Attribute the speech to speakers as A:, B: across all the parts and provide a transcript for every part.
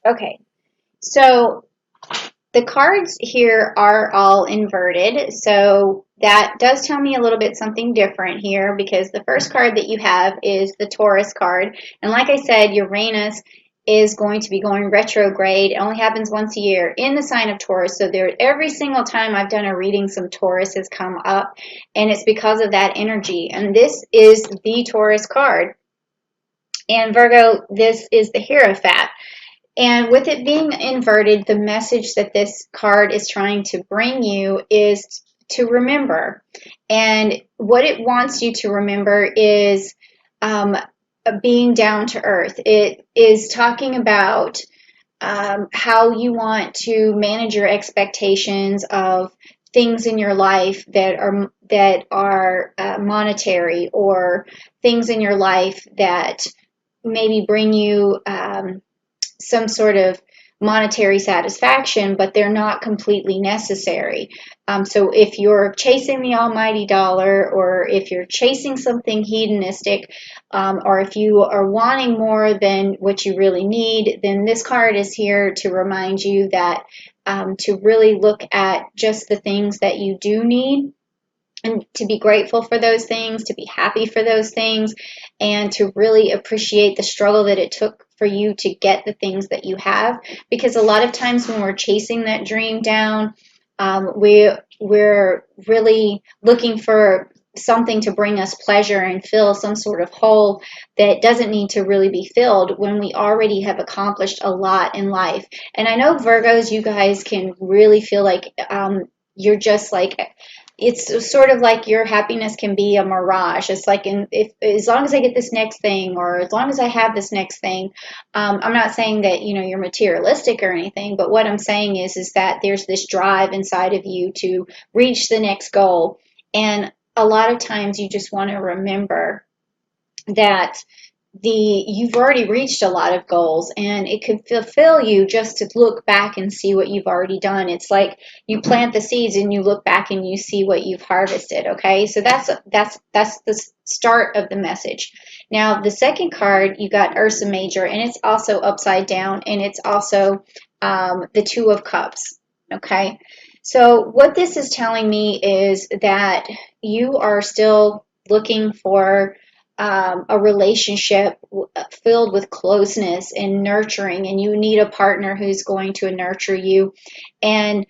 A: Okay, so the cards here are all inverted, so that does tell me a little bit something different here because the first card that you have is the Taurus card. And like I said, Uranus is going to be going retrograde. It only happens once a year in the sign of Taurus. So there, every single time I've done a reading, some Taurus has come up, and it's because of that energy. And this is the Taurus card. And Virgo, this is the Hierophant. And with it being inverted, the message that this card is trying to bring you is to remember. And what it wants you to remember is being down to earth. It is talking about how you want to manage your expectations of things in your life that are monetary, or things in your life that maybe bring you some sort of monetary satisfaction, but they're not completely necessary. So if you're chasing the almighty dollar, or if you're chasing something hedonistic, or if you are wanting more than what you really need, then this card is here to remind you that to really look at just the things that you do need, and to be grateful for those things, to be happy for those things, and to really appreciate the struggle that it took for you to get the things that you have. Because a lot of times when we're chasing that dream down, we're really looking for something to bring us pleasure and fill some sort of hole that doesn't need to really be filled when we already have accomplished a lot in life. And I know Virgos, you guys can really feel like you're just like, it's sort of like your happiness can be a mirage. It's like, if as long as I get this next thing, or as long as I have this next thing. I'm not saying that you're materialistic or anything, but what I'm saying is that there's this drive inside of you to reach the next goal. And a lot of times you just want to remember that you've already reached a lot of goals, and it could fulfill you just to look back and see what you've already done. It's like you plant the seeds and you look back and you see what you've harvested. Okay, so that's the start of the message. Now the second card, you got Ursa Major, and it's also upside down, and it's also the Two of Cups. Okay, so what this is telling me is that you are still looking for a relationship filled with closeness and nurturing, and you need a partner who's going to nurture you. And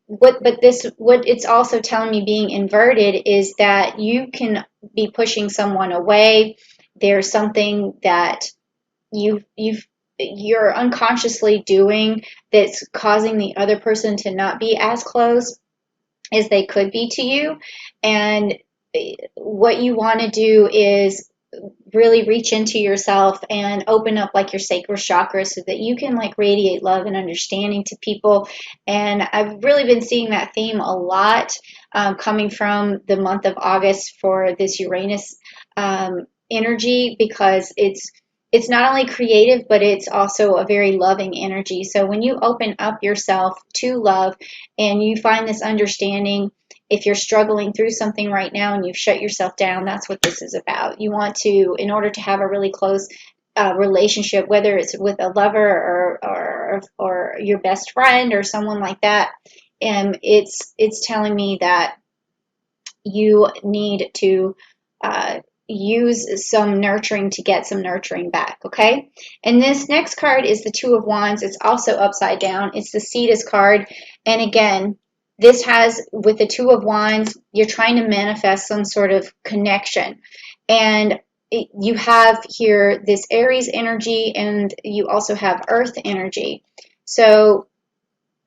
A: what it's also telling me, being inverted, is that you can be pushing someone away. There's something that you're unconsciously doing that's causing the other person to not be as close as they could be to you. And what you want to do is really reach into yourself and open up like your sacral chakra, so that you can like radiate love and understanding to people. And I've really been seeing that theme a lot, coming from the month of August for this Uranus energy, because it's not only creative, but it's also a very loving energy. So when you open up yourself to love and you find this understanding, if you're struggling through something right now and you've shut yourself down, that's what this is about. You want to, in order to have a really close relationship, whether it's with a lover or your best friend or someone like that, and it's telling me that you need to use some nurturing to get some nurturing back. Okay, and this next card is the Two of Wands. It's also upside down. It's the Cetus card, and again, this has, with the Two of Wands, you're trying to manifest some sort of connection. And you have here this Aries energy, and you also have Earth energy. So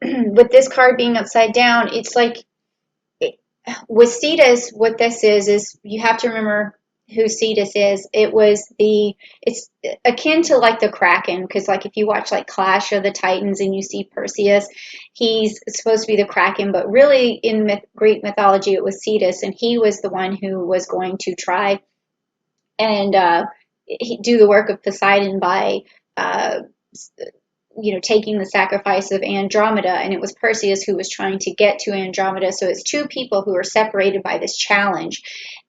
A: with this card being upside down, it's like, with Cetus, what this is you have to remember who Cetus is. It's akin to like the Kraken, because like if you watch like Clash of the Titans and you see Perseus, he's supposed to be the Kraken, but really in Greek mythology it was Cetus, and he was the one who was going to try and do the work of Poseidon by taking the sacrifice of Andromeda, and it was Perseus who was trying to get to Andromeda. So it's two people who are separated by this challenge.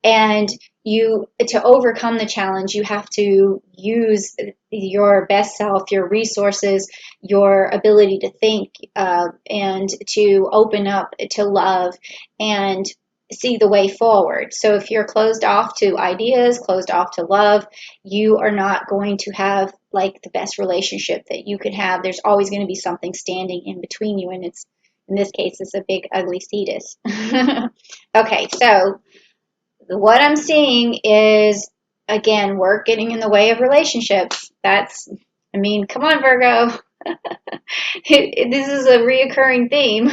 A: And to overcome the challenge, you have to use your best self, your resources, your ability to think, and to open up to love and see the way forward. So if you're closed off to ideas, closed off to love, you are not going to have like the best relationship that you could have. There's always going to be something standing in between you, and it's, in this case, it's a big ugly cetus. Okay, so what I'm seeing is, again, work getting in the way of relationships. That's, I mean, come on, Virgo. This is a reoccurring theme.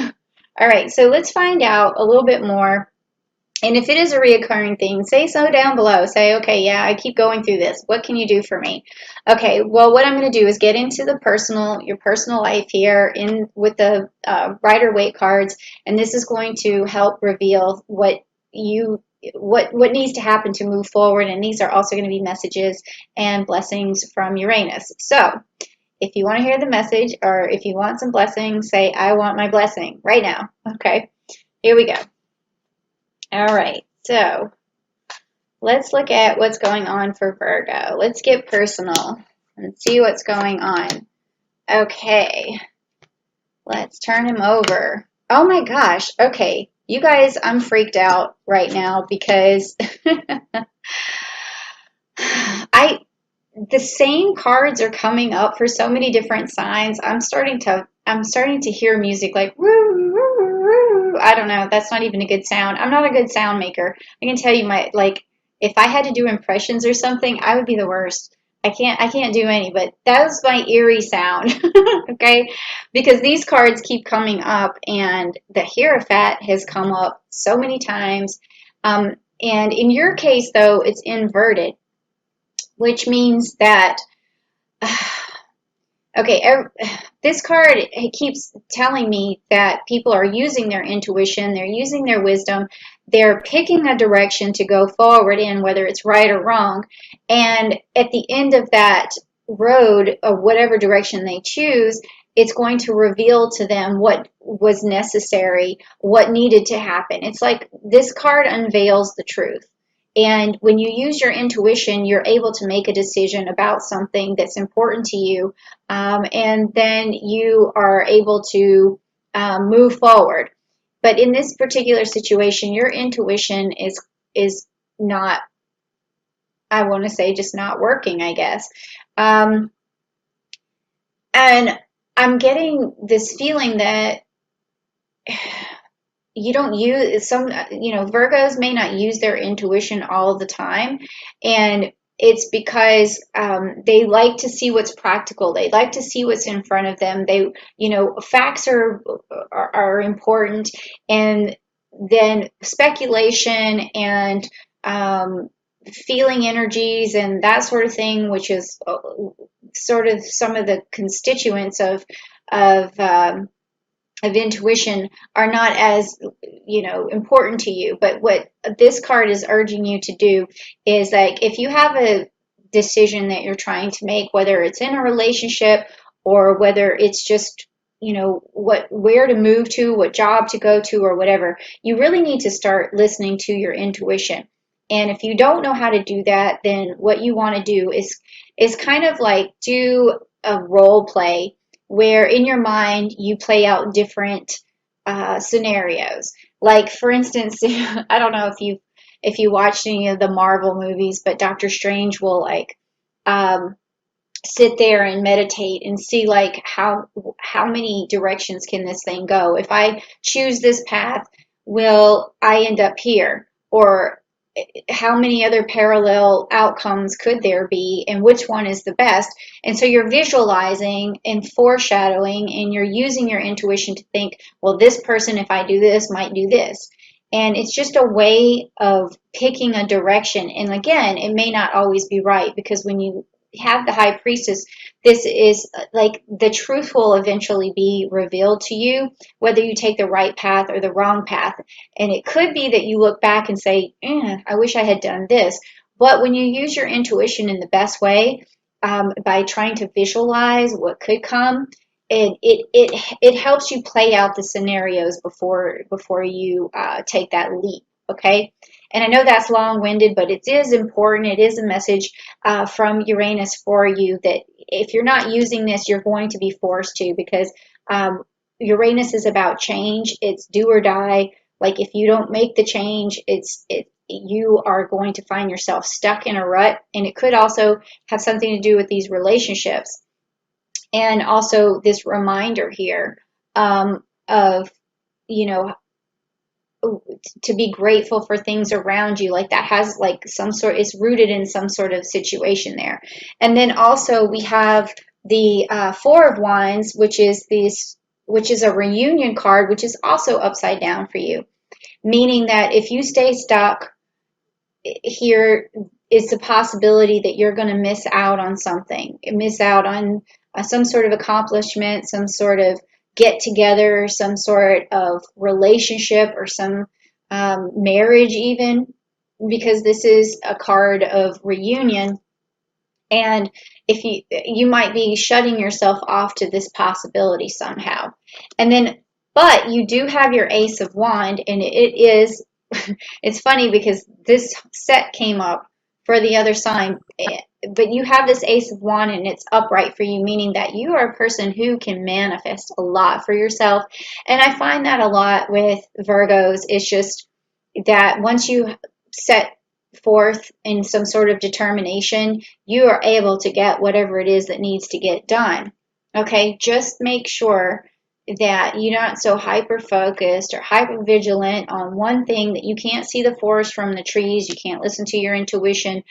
A: All right, so let's find out a little bit more. And if it is a reoccurring thing, say so down below. Say, okay, yeah, I keep going through this. What can you do for me? Okay, well, what I'm going to do is get into the your personal life here in with the Rider-Waite cards, and this is going to help reveal what needs to happen to move forward. And these are also going to be messages and blessings from Uranus. So, if you want to hear the message, or if you want some blessings, say, I want my blessing right now. Okay, here we go. All right, so let's look at what's going on for Virgo. Let's get personal and see what's going on. Okay, let's turn him over. Oh my gosh, okay. You guys, I'm freaked out right now because the same cards are coming up for so many different signs. I'm starting to hear music like woo, woo, woo. I don't know. That's not even a good sound. I'm not a good sound maker. I can tell you if I had to do impressions or something, I would be the worst. I can't do any, but that was my eerie sound. Okay? Because these cards keep coming up, and the Hierophant has come up so many times. And in your case though, it's inverted, which means that okay, this card, it keeps telling me that people are using their intuition, they're using their wisdom, they're picking a direction to go forward in, whether it's right or wrong. And at the end of that road, of whatever direction they choose, it's going to reveal to them what was necessary, what needed to happen. It's like this card unveils the truth. And when you use your intuition, you're able to make a decision about something that's important to you, and then you are able to move forward. But in this particular situation, your intuition is not, I want to say, just not working, I guess. And I'm getting this feeling that you don't use Virgos may not use their intuition all the time, and it's because they like to see what's practical. They like to see what's in front of them. Facts are important, and then speculation and feeling energies and that sort of thing, which is sort of some of the constituents of intuition, are not as important to you. But what this card is urging you to do is, like, if you have a decision that you're trying to make, whether it's in a relationship or whether it's just where to move to, what job to go to, or whatever, you really need to start listening to your intuition. And if you don't know how to do that, then what you want to do is kind of like do a role play where in your mind you play out different scenarios. Like, for instance, I don't know if you watched any of the Marvel movies, but Doctor Strange will sit there and meditate and see, like, how many directions can this thing go. If I choose this path, will I end up here? Or how many other parallel outcomes could there be, and which one is the best? And so you're visualizing and foreshadowing, and you're using your intuition to think, well, this person, if I do this, might do this. And it's just a way of picking a direction. And again, it may not always be right, because when you have the High Priestess, this is like the truth will eventually be revealed to you, whether you take the right path or the wrong path. And it could be that you look back and say, I wish I had done this. But when you use your intuition in the best way, by trying to visualize what could come, it helps you play out the scenarios before you take that leap. Okay. And I know that's long-winded, but it is important. It is a message from Uranus for you that if you're not using this, you're going to be forced to, because Uranus is about change. It's do or die. Like if you don't make the change, you are going to find yourself stuck in a rut. And it could also have something to do with these relationships. And also this reminder here of, you know, to be grateful for things around you, like that has like some sort, it's rooted in some sort of situation there. And then also we have the Four of Wands, which is a reunion card, which is also upside down for you, meaning that if you stay stuck here, is the possibility that you're going to miss out on something, miss out on some sort of accomplishment, some sort of get together, some sort of relationship, or some marriage even, because this is a card of reunion. And if you might be shutting yourself off to this possibility somehow. And then, but you do have your Ace of Wand, and it is, it's funny because this set came up for the other sign, but you have this Ace of Wand and it's upright for you, meaning that you are a person who can manifest a lot for yourself. And I find that a lot with Virgos. It's just that once you set forth in some sort of determination, you are able to get whatever it is that needs to get done. Okay, just make sure that you're not so hyper focused or hyper vigilant on one thing that you can't see the forest from the trees, you can't listen to your intuition,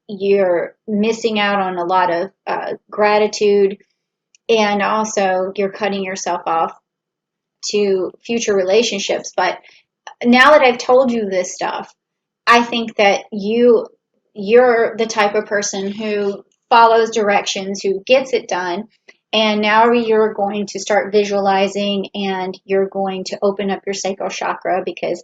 A: you're missing out on a lot of gratitude, and also you're cutting yourself off to future relationships. But now that I've told you this stuff, I think that you're the type of person who follows directions, who gets it done. And now you're going to start visualizing, and you're going to open up your sacral chakra, because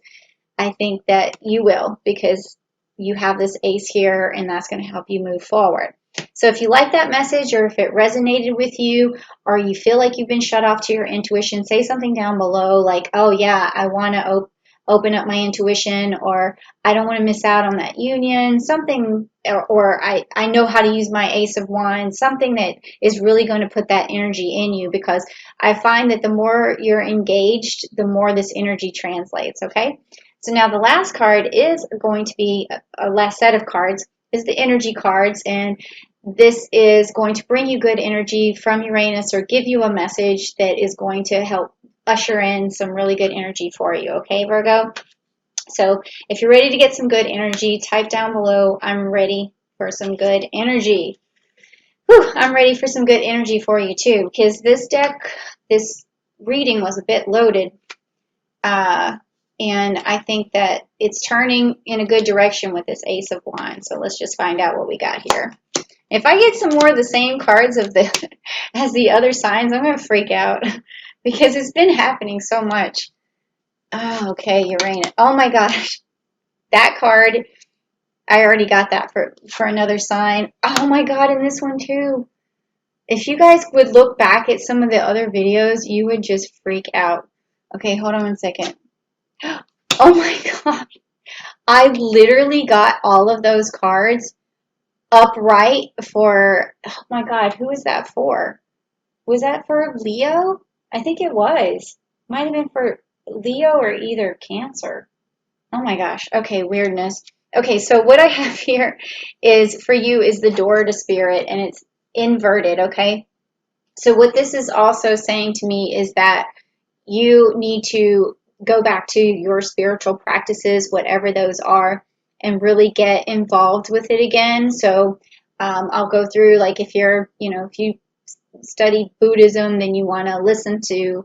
A: I think that you will, because you have this ace here, and that's going to help you move forward. So if you like that message, or if it resonated with you, or you feel like you've been shut off to your intuition, say something down below like, oh yeah, I want to open up my intuition, or I don't want to miss out on that union, something, or I know how to use my Ace of Wands, something that is really going to put that energy in you, because I find that the more you're engaged, the more this energy translates, okay? So now the last card is going to be, a last set of cards, is the energy cards, and this is going to bring you good energy from Uranus, or give you a message that is going to help usher in some really good energy for you, okay, Virgo? So if you're ready to get some good energy, type down below, I'm ready for some good energy. Whew, I'm ready for some good energy for you too, because this reading was a bit loaded, and I think that it's turning in a good direction with this Ace of Wands. So let's just find out what we got here. If I get some more of the same cards of as the other signs, I'm going to freak out because it's been happening so much. Oh, okay, Uranus. Oh my gosh. That card, I already got that for another sign. Oh my god, and this one too. If you guys would look back at some of the other videos, you would just freak out. Okay, hold on one second. Oh my god. I literally got all of those cards upright for, oh my god, who is that for? Was that for Leo? I think it was. Might have been for Leo or either Cancer. Oh my gosh. Okay, weirdness. Okay, so what I have here is for you is the door to spirit, and it's inverted, okay? So what this is also saying to me is that you need to go back to your spiritual practices, whatever those are, and really get involved with it again. So I'll go through, like, if you study Buddhism, then you want to listen to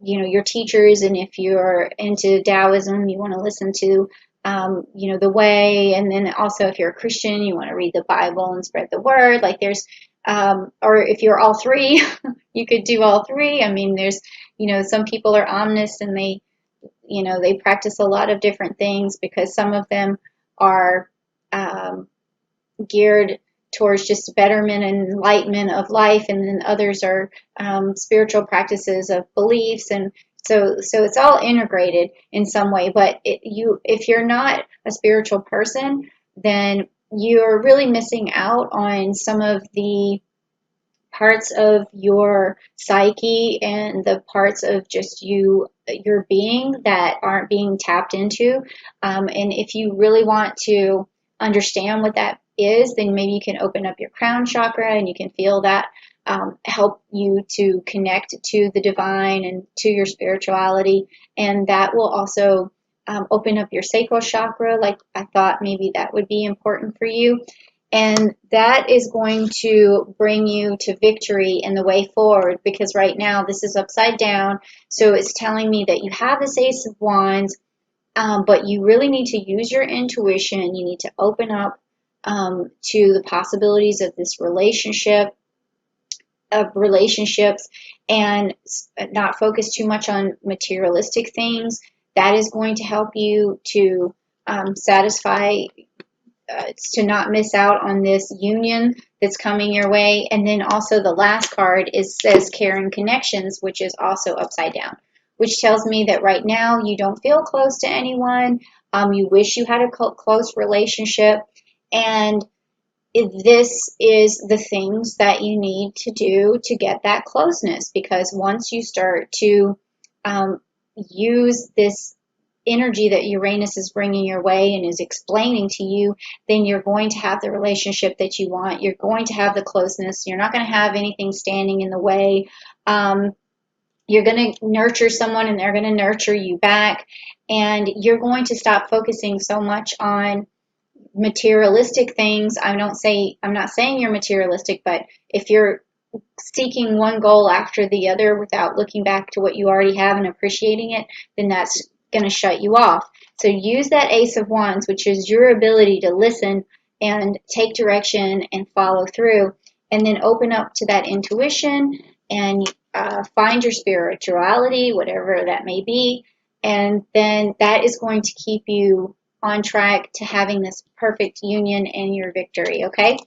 A: your teachers, and if you're into Taoism, you want to listen to the way, and then also if you're a Christian, you want to read the Bible and spread the word. Like there's or if you're all three, you could do all three. I mean, there's some people are omnists, and they practice a lot of different things, because some of them are geared towards just betterment and enlightenment of life, and then others are spiritual practices of beliefs. And So it's all integrated in some way. But if you're not a spiritual person, then you're really missing out on some of the parts of your psyche and the parts of just your being that aren't being tapped into. And if you really want to understand what that is, then maybe you can open up your crown chakra and you can feel that help you to connect to the divine and to your spirituality. And that will also open up your sacral chakra. Like I thought maybe that would be important for you. And that is going to bring you to victory in the way forward, because right now this is upside down. So it's telling me that you have this Ace of Wands, but you really need to use your intuition. You need to open up to the possibilities of this relationship, of relationships, and not focus too much on materialistic things. That is going to help you to satisfy to not miss out on this union that's coming your way. And then also the last card says Karen Connections, which is also upside down, which tells me that right now you don't feel close to anyone. You wish you had a close relationship. And this is the things that you need to do to get that closeness, because once you start to use this energy that Uranus is bringing your way and is explaining to you, then you're going to have the relationship that you want. You're going to have the closeness. You're not going to have anything standing in the way. You're going to nurture someone and they're going to nurture you back. And you're going to stop focusing so much on materialistic things. I'm not saying you're materialistic, but if you're seeking one goal after the other without looking back to what you already have and appreciating it, then that's going to shut you off. So use that Ace of Wands, which is your ability to listen and take direction and follow through, and then open up to that intuition and find your spirituality, whatever that may be, and then that is going to keep you on track to having this perfect union and your victory, okay?